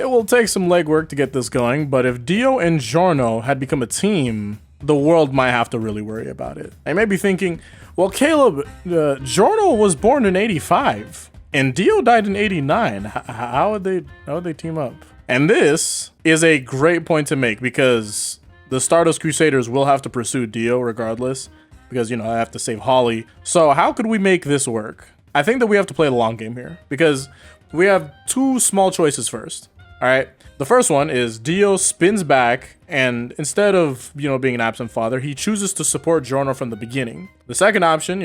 It will take some legwork to get this going, but if Dio and Giorno had become a team, the world might have to really worry about it. I may be thinking, well, Caleb, Giorno was born in 85 and Dio died in 89. How would they team up? And this is a great point to make because the Stardust Crusaders will have to pursue Dio regardless because, I have to save Holly. So how could we make this work? I think that we have to play the long game here because we have two small choices first. All right. The first one is Dio spins back and instead of, being an absent father, he chooses to support Giorno from the beginning. The second option,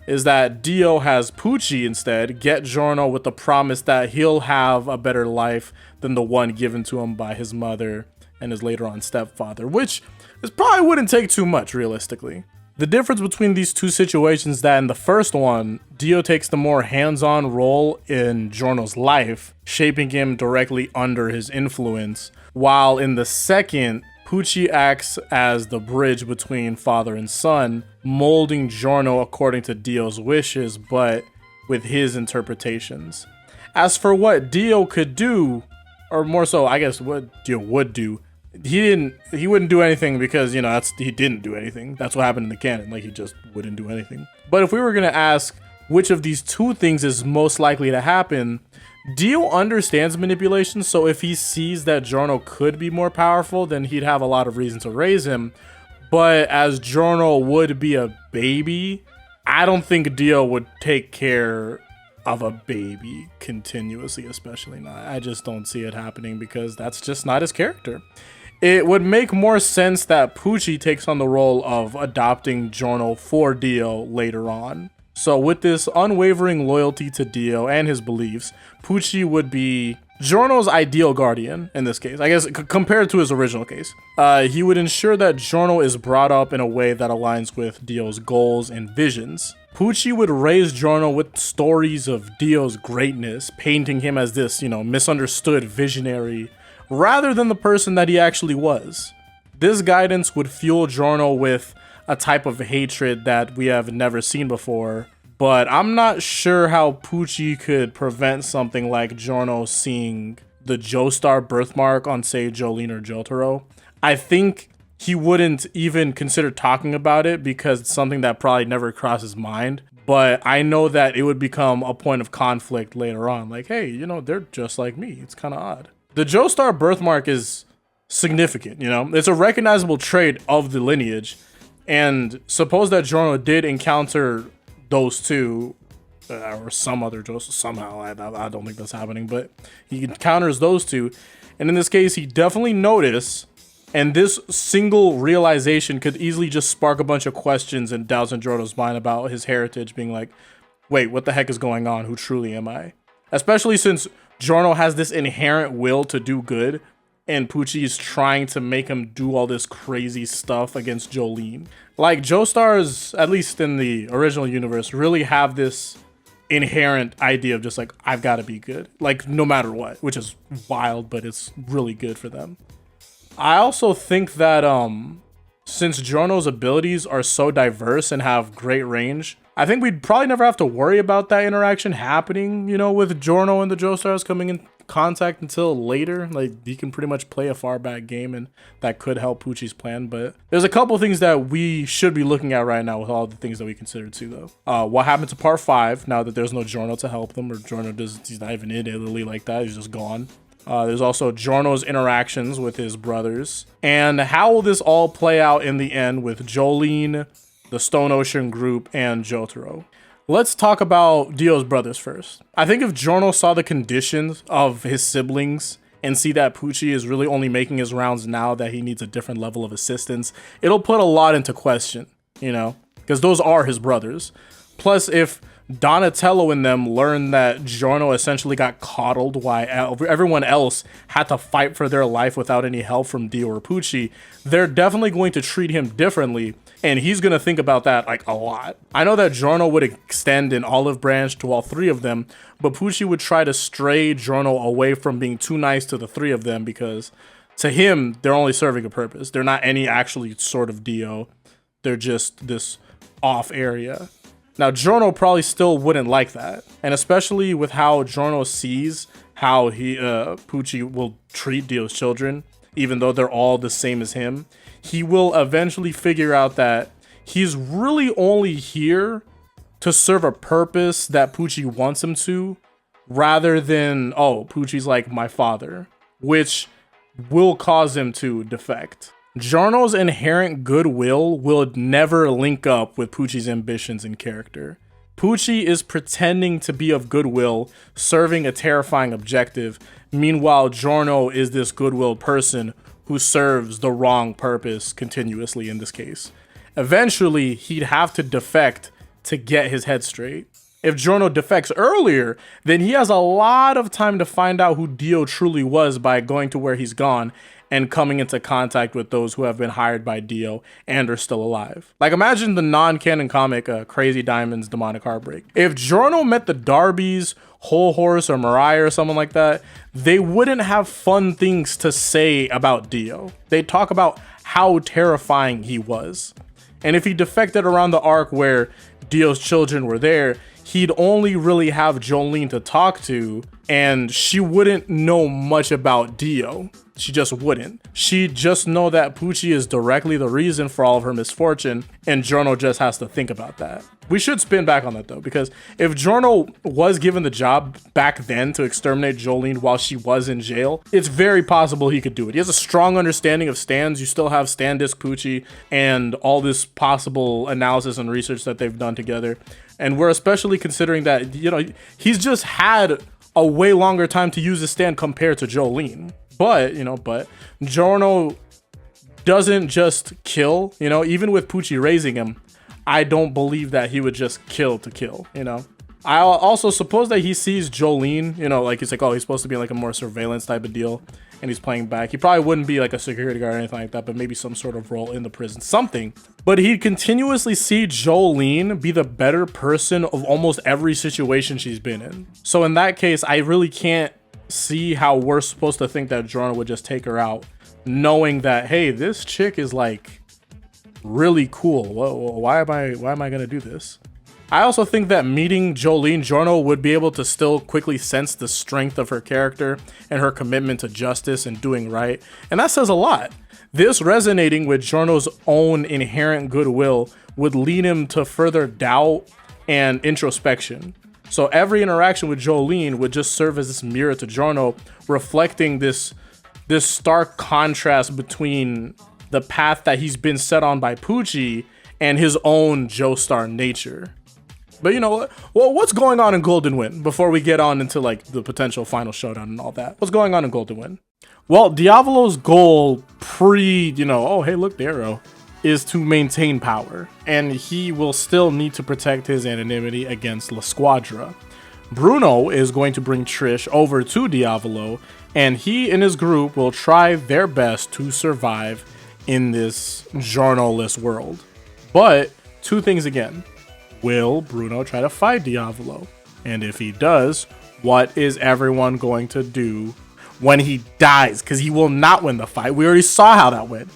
is that Dio has Pucci instead get Giorno with the promise that he'll have a better life than the one given to him by his mother and his later on stepfather, which is probably wouldn't take too much realistically. The difference between these two situations is that in the first one, Dio takes the more hands-on role in Giorno's life, shaping him directly under his influence, while in the second, Pucci acts as the bridge between father and son, molding Giorno according to Dio's wishes, but with his interpretations. As for what Dio could do, or more so, I guess what Dio would do, he wouldn't do anything because, he didn't do anything. That's what happened in the canon. Like, he just wouldn't do anything. But if we were going to ask which of these two things is most likely to happen, Dio understands manipulation. So if he sees that Giorno could be more powerful, then he'd have a lot of reason to raise him. But as Giorno would be a baby, I don't think Dio would take care of a baby continuously, especially not. I just don't see it happening because that's just not his character. It would make more sense that Pucci takes on the role of adopting Giorno for Dio later on. So with this unwavering loyalty to Dio and his beliefs, Pucci would be Giorno's ideal guardian in this case, I guess, compared to his original case. He would ensure that Giorno is brought up in a way that aligns with Dio's goals and visions. Pucci would raise Giorno with stories of Dio's greatness, painting him as this, misunderstood visionary, rather than the person that he actually was. This guidance would fuel Giorno with a type of hatred that we have never seen before, but I'm not sure how Pucci could prevent something like Giorno seeing the Joestar birthmark on, say, Jolyne or Jotaro. I think he wouldn't even consider talking about it because it's something that probably never crossed his mind. But I know that it would become a point of conflict later on. Like, hey, they're just like me. It's kind of odd. The Joestar birthmark is significant, It's a recognizable trait of the lineage. And suppose that Giorno did encounter those two, or some other Joestar somehow. I don't think that's happening, but he encounters those two. And in this case, he definitely noticed. And this single realization could easily just spark a bunch of questions and doubts in Giorno's mind about his heritage, being like, wait, what the heck is going on? Who truly am I? Especially since Giorno has this inherent will to do good, and Pucci is trying to make him do all this crazy stuff against Jolyne. Like, Joestars, at least in the original universe, really have this inherent idea of just like, I've got to be good, like no matter what, which is wild, but it's really good for them. I also think that since Giorno's abilities are so diverse and have great range, I think we'd probably never have to worry about that interaction happening, with Giorno and the Joestars coming in contact until later. Like, he can pretty much play a far back game, and that could help Pucci's plan. But there's a couple things that we should be looking at right now with all the things that we considered too, though. What happened to part 5 now that there's no Giorno to help them, or he's not even in Italy like that, he's just gone. There's also Giorno's interactions with his brothers. And how will this all play out in the end with Jolyne, the Stone Ocean group, and Jotaro? Let's talk about Dio's brothers first. I think if Giorno saw the conditions of his siblings and see that Pucci is really only making his rounds now that he needs a different level of assistance, it'll put a lot into question, because those are his brothers. Plus, if Donatello and them learned that Giorno essentially got coddled while everyone else had to fight for their life without any help from Dio or Pucci, they're definitely going to treat him differently, and he's going to think about that like a lot. I know that Giorno would extend an olive branch to all 3 of them, but Pucci would try to stray Giorno away from being too nice to the 3 of them because to him, they're only serving a purpose. They're not any actually sort of Dio. They're just this off area. Now, Giorno probably still wouldn't like that, and especially with how Giorno sees how Pucci will treat Dio's children, even though they're all the same as him. He will eventually figure out that he's really only here to serve a purpose that Pucci wants him to, rather than, oh, Pucci's like my father, which will cause him to defect. Giorno's inherent goodwill will never link up with Pucci's ambitions and character. Pucci is pretending to be of goodwill, serving a terrifying objective. Meanwhile, Giorno is this goodwill person who serves the wrong purpose continuously in this case. Eventually, he'd have to defect to get his head straight. If Giorno defects earlier, then he has a lot of time to find out who Dio truly was by going to where he's gone and coming into contact with those who have been hired by Dio and are still alive. Like, imagine the non-canon comic Crazy Diamond's Demonic Heartbreak. If Giorno met the Darbys, Whole Horse, or Mariah or someone like that, they wouldn't have fun things to say about Dio. They'd talk about how terrifying he was. And if he defected around the arc where Dio's children were there, he'd only really have Jolyne to talk to, and she wouldn't know much about Dio. She just wouldn't. She'd just know that Pucci is directly the reason for all of her misfortune, and Giorno just has to think about that. We should spin back on that though, because if Giorno was given the job back then to exterminate Jolyne while she was in jail, it's very possible he could do it. He has a strong understanding of stands. You still have stand disc Pucci and all this possible analysis and research that they've done together. And we're especially considering that, you know, he's just had a way longer time to use his stand compared to Jolyne. But Giorno doesn't just kill, you know, even with Pucci raising him, I don't believe that he would just kill to kill, you know. I also suppose that he sees Jolyne, you know, like he's like, oh, he's supposed to be like a more surveillance type of deal, and he's playing back. He probably wouldn't be like a security guard or anything like that, but maybe some sort of role in the prison, something. But he'd continuously see Jolyne be the better person of almost every situation she's been in. So in that case, I really can't see how we're supposed to think that Giorno would just take her out, knowing that, hey, this chick is like really cool. Why am I gonna do this? I also think that meeting Jolyne, Giorno would be able to still quickly sense the strength of her character and her commitment to justice and doing right, and that says a lot. This resonating with Giorno's own inherent goodwill would lead him to further doubt and introspection. So every interaction with Jolyne would just serve as this mirror to Giorno, reflecting this stark contrast between the path that he's been set on by Pucci and his own Joestar nature. But you know what? Well, what's going on in Golden Wind before we get on into like the potential final showdown and all that? What's going on in Golden Wind? Well, Diavolo's goal oh, hey, look, the arrow, is to maintain power, and he will still need to protect his anonymity against La Squadra. Bruno is going to bring Trish over to Diavolo, and he and his group will try their best to survive in this Giorno-less world. But two things again. Will Bruno try to fight Diavolo? And if he does, what is everyone going to do when he dies? Because he will not win the fight. We already saw how that went.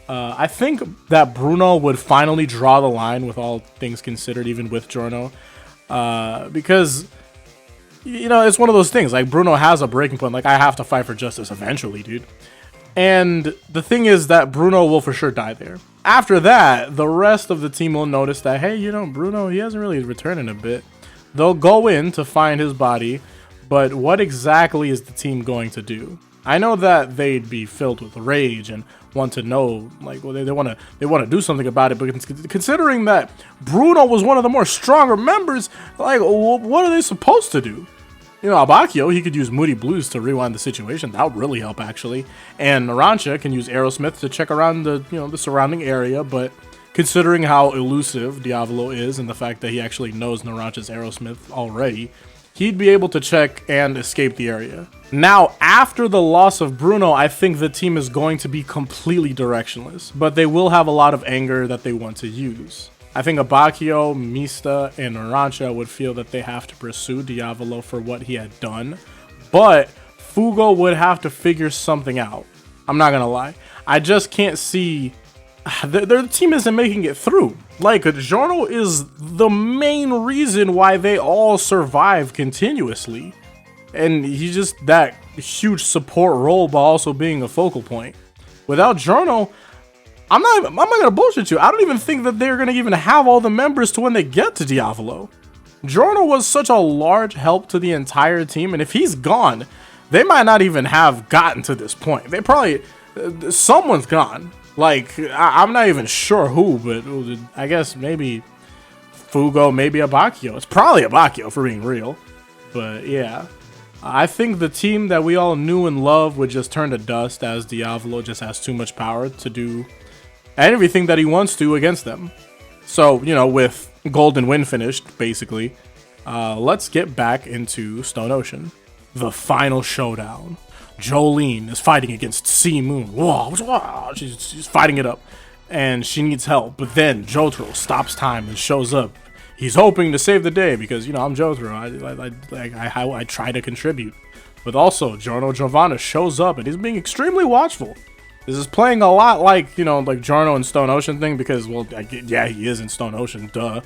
I think that Bruno would finally draw the line, with all things considered, even with Giorno. Because, you know, it's one of those things. Like, Bruno has a breaking point. Like, I have to fight for justice eventually, dude. And the thing is that Bruno will for sure die there. After that, the rest of the team will notice that, hey, you know, Bruno, he hasn't really returned in a bit. They'll go in to find his body, but what exactly is the team going to do? I know that they'd be filled with rage and want to know, like, well, they want to do something about it, but considering that Bruno was one of the more stronger members, like, what are they supposed to do? You know, Abakio, he could use Moody Blues to rewind the situation. That would really help, actually. And Narancia can use Aerosmith to check around the surrounding area, but considering how elusive Diavolo is and the fact that he actually knows Narancia's Aerosmith already, he'd be able to check and escape the area. Now, after the loss of Bruno, I think the team is going to be completely directionless, but they will have a lot of anger that they want to use. I think Abakio, Mista, and Narancia would feel that they have to pursue Diavolo for what he had done, but Fugo would have to figure something out. I'm not gonna lie. I just can't see... Their team isn't making it through. Like, Giorno is the main reason why they all survive continuously. And he's just that huge support role, but also being a focal point. Without Giorno, I'm not gonna bullshit you. I don't even think that they're gonna even have all the members to when they get to Diavolo. Giorno was such a large help to the entire team, and if he's gone, they might not even have gotten to this point. They probably, someone's gone. Like, I'm not even sure who, but I guess maybe Fugo, maybe Abakio. It's probably Abakio, for being real. But yeah, I think the team that we all knew and loved would just turn to dust, as Diavolo just has too much power to do everything that he wants to against them. So, you know, with Golden Wind finished, basically, let's get back into Stone Ocean. The final showdown. Jolyne is fighting against Sea Moon. Whoa, she's fighting it up, and she needs help. But then Jotaro stops time and shows up. He's hoping to save the day because, you know, I'm Jotaro. I try to contribute. But also, Giorno Giovanna shows up, and he's being extremely watchful. This is playing a lot like, you know, like Giorno and Stone Ocean thing because, well, yeah, he is in Stone Ocean, duh.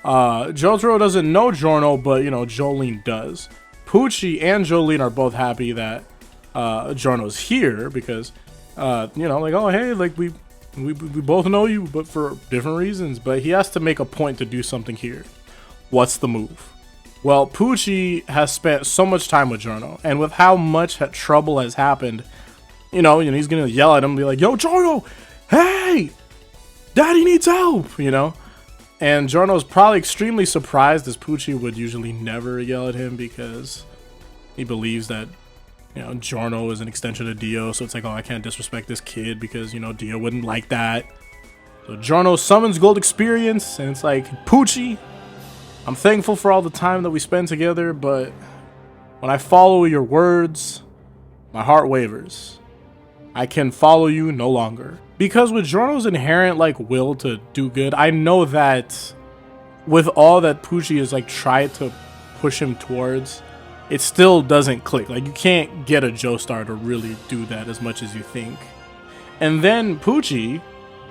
Jotaro doesn't know Giorno, but, you know, Jolyne does. Pucci and Jolyne are both happy that Giorno's here because, you know, like, oh, hey, like, we both know you, but for different reasons. But he has to make a point to do something here. What's the move? Well, Pucci has spent so much time with Giorno, and with how much trouble has happened, you know, he's gonna yell at him and be like, yo, Giorno, hey, daddy needs help, you know? And Giorno's probably extremely surprised, as Pucci would usually never yell at him because he believes that, you know, Giorno is an extension of Dio, so it's like, oh, I can't disrespect this kid because, you know, Dio wouldn't like that. So Giorno summons gold experience, and it's like, Pucci, I'm thankful for all the time that we spend together, but when I follow your words, my heart wavers. I can follow you no longer. Because with Giorno's inherent, like, will to do good, I know that with all that Pucci is, like, tried to push him towards, it still doesn't click. Like, you can't get a Joestar to really do that as much as you think. And then Pucci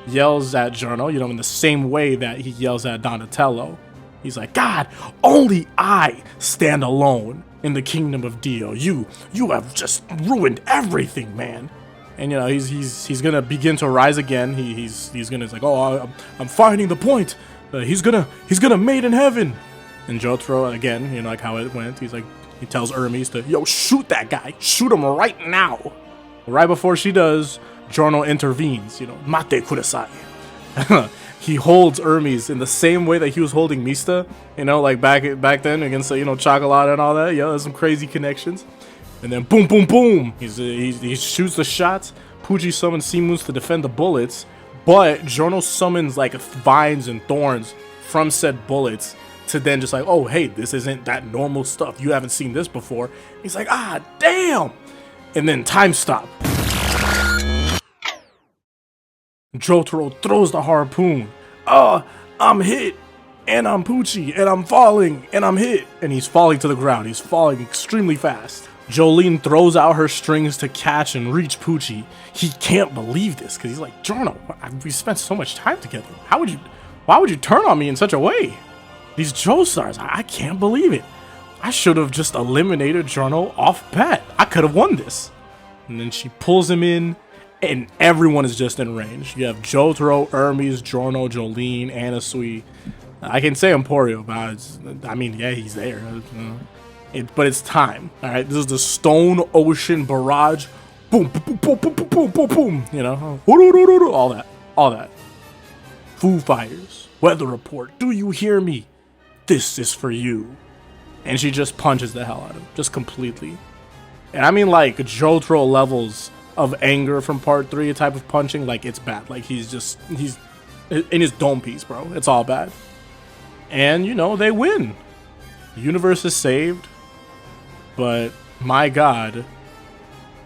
yells at Giorno, you know, in the same way that he yells at Donatello. He's like, God, only I stand alone in the kingdom of Dio. You have just ruined everything, man. And, you know, he's gonna begin to rise again. He's gonna, it's like, oh, I'm finding the point. He's gonna mate in heaven. And Jotaro, again, you know, like how it went, he's like, he tells Hermes to, yo, shoot that guy. Shoot him right now. Right before she does, Giorno intervenes, you know, mate kudasai. He holds Hermes in the same way that he was holding Mista, you know, like back then against, you know, Chocolate and all that. Yeah, there's some crazy connections. And then boom, boom, boom. He shoots the shots. Pucci summons Sea Moons to defend the bullets, but Giorno summons like vines and thorns from said bullets to then just like, oh, hey, this isn't that normal stuff. You haven't seen this before. He's like, ah, damn. And then time stop. Jotaro throws the harpoon. I'm hit. And I'm Pucci. And I'm falling. And I'm hit. And he's falling to the ground. He's falling extremely fast. Jolyne throws out her strings to catch and reach Pucci. He can't believe this because he's like, Giorno, we spent so much time together. Why would you turn on me in such a way? These Joestars, I can't believe it. I should have just eliminated Giorno off bat. I could have won this. And then she pulls him in, and everyone is just in range. You have Jotaro, Hermes, Giorno, Jolyne, Anasui. I can say Emporio, but I mean, yeah, he's there. But it's time. All right, this is the Stone Ocean barrage. Boom, boom, boom, boom, boom, boom, boom, boom. You know, all that. Foo Fighters, weather report. Do you hear me? This is for you. And she just punches the hell out of him, just completely. And I mean, like, Jotaro levels of anger from part 3 type of punching. Like, it's bad. Like, he's in his dome piece, bro. It's all bad. And, you know, they win. The universe is saved. But, my God,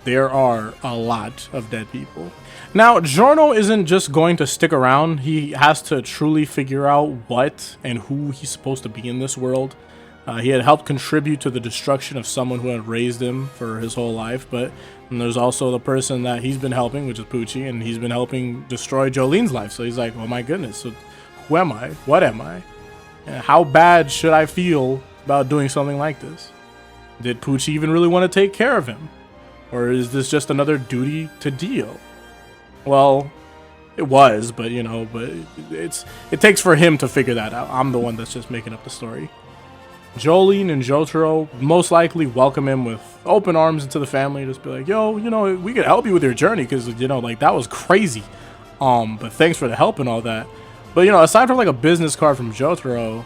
there are a lot of dead people. Now, Giorno isn't just going to stick around. He has to truly figure out what and who he's supposed to be in this world. He had helped contribute to the destruction of someone who had raised him for his whole life, but there's also the person that he's been helping, which is Pucci, and he's been helping destroy Jolyne's life. So he's like, oh my goodness, so who am I? What am I? How bad should I feel about doing something like this? Did Pucci even really want to take care of him? Or is this just another duty to Dio? Well, it was, but you know, it takes for him to figure that out. I'm the one that's just making up the story. Jolyne and Jotaro most likely welcome him with open arms into the family. Just be like, yo, you know, we could help you with your journey because, you know, like, that was crazy. But thanks for the help and all that. But, you know, aside from like a business card from Jotaro,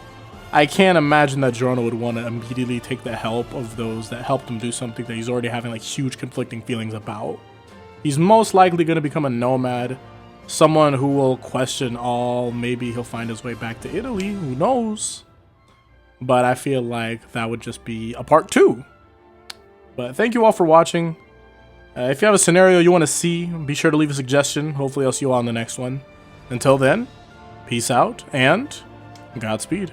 I can't imagine that Giorno would want to immediately take the help of those that helped him do something that he's already having like huge conflicting feelings about. He's most likely going to become a nomad, someone who will question all. Maybe he'll find his way back to Italy, who knows? But I feel like that would just be a part 2. But thank you all for watching. If you have a scenario you want to see, be sure to leave a suggestion. Hopefully I'll see you all on the next one. Until then, peace out and Godspeed.